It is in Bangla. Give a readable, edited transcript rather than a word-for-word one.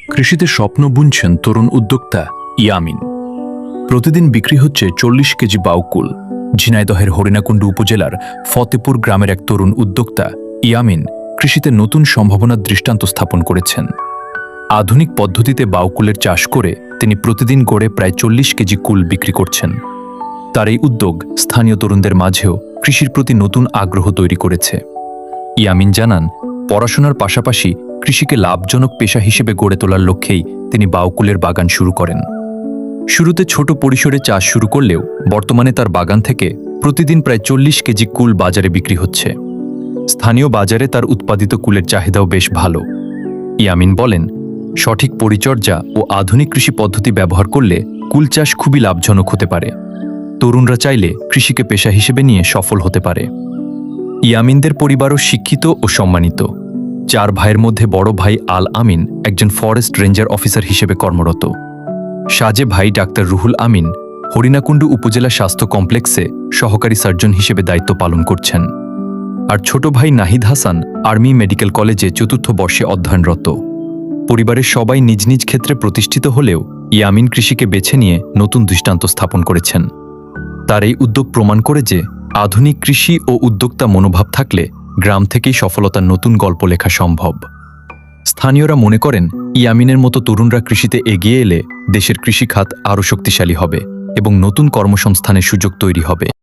কৃষিতে স্বপ্ন বুনছেন তরুণ উদ্যোক্তা ইয়ামিন। প্রতিদিন বিক্রি হচ্ছে 40 কেজি বাউকুল। ঝিনাইদহের হরিণাকুণ্ডু উপজেলার ফতেপুর গ্রামের এক তরুণ উদ্যোক্তা ইয়ামিন কৃষিতে নতুন সম্ভাবনার দৃষ্টান্ত স্থাপন করেছেন। আধুনিক পদ্ধতিতে বাউকুলের চাষ করে তিনি প্রতিদিন গড়ে প্রায় 40 কেজি কুল বিক্রি করছেন। তার এই উদ্যোগ স্থানীয় তরুণদের মাঝেও কৃষির প্রতি নতুন আগ্রহ তৈরি করেছে। ইয়ামিন জানান, পড়াশোনার পাশাপাশি কৃষিকে লাভজনক পেশা হিসেবে গড়ে তোলার লক্ষ্যেই তিনি বাউকুলের বাগান শুরু করেন। শুরুতে ছোট পরিসরে চাষ শুরু করলেও বর্তমানে তার বাগান থেকে প্রতিদিন প্রায় 40 কেজি কুল বাজারে বিক্রি হচ্ছে। স্থানীয় বাজারে তার উৎপাদিত কুলের চাহিদাও বেশ ভালো। ইয়ামিন বলেন, সঠিক পরিচর্যা ও আধুনিক কৃষি পদ্ধতি ব্যবহার করলে কুল চাষ খুবই লাভজনক হতে পারে। তরুণরা চাইলে কৃষিকে পেশা হিসেবে নিয়ে সফল হতে পারে। ইয়ামিনদের পরিবারও শিক্ষিত ও সম্মানিত। 4 ভাইয়ের মধ্যে বড় ভাই আল আমিন একজন ফরেস্ট রেঞ্জার অফিসার হিসেবে কর্মরত। সাজে ভাই ডাক্তার রুহুল আমিন হরিণাকুণ্ডু উপজেলা স্বাস্থ্য কমপ্লেক্সে সহকারী সার্জন হিসেবে দায়িত্ব পালন করছেন। আর ছোট ভাই নাহিদ হাসান আর্মি মেডিকেল কলেজে 4র্থ বর্ষে অধ্যয়নরত। পরিবারের সবাই নিজ নিজ ক্ষেত্রে প্রতিষ্ঠিত হলেও ইয়ামিন কৃষিকে বেছে নিয়ে নতুন দৃষ্টান্ত স্থাপন করেছেন। তার এই উদ্যোগ প্রমাণ করে যে আধুনিক কৃষি ও উদ্যোক্তা মনোভাব থাকলে গ্রাম থেকেই সফলতার নতুন গল্প লেখা সম্ভব। স্থানীয়রা মনে করেন, ইয়ামিনের মতো তরুণরা কৃষিতে এগিয়ে এলে দেশের কৃষি খাত আরও শক্তিশালী হবে এবং নতুন কর্মসংস্থানের সুযোগ তৈরি হবে।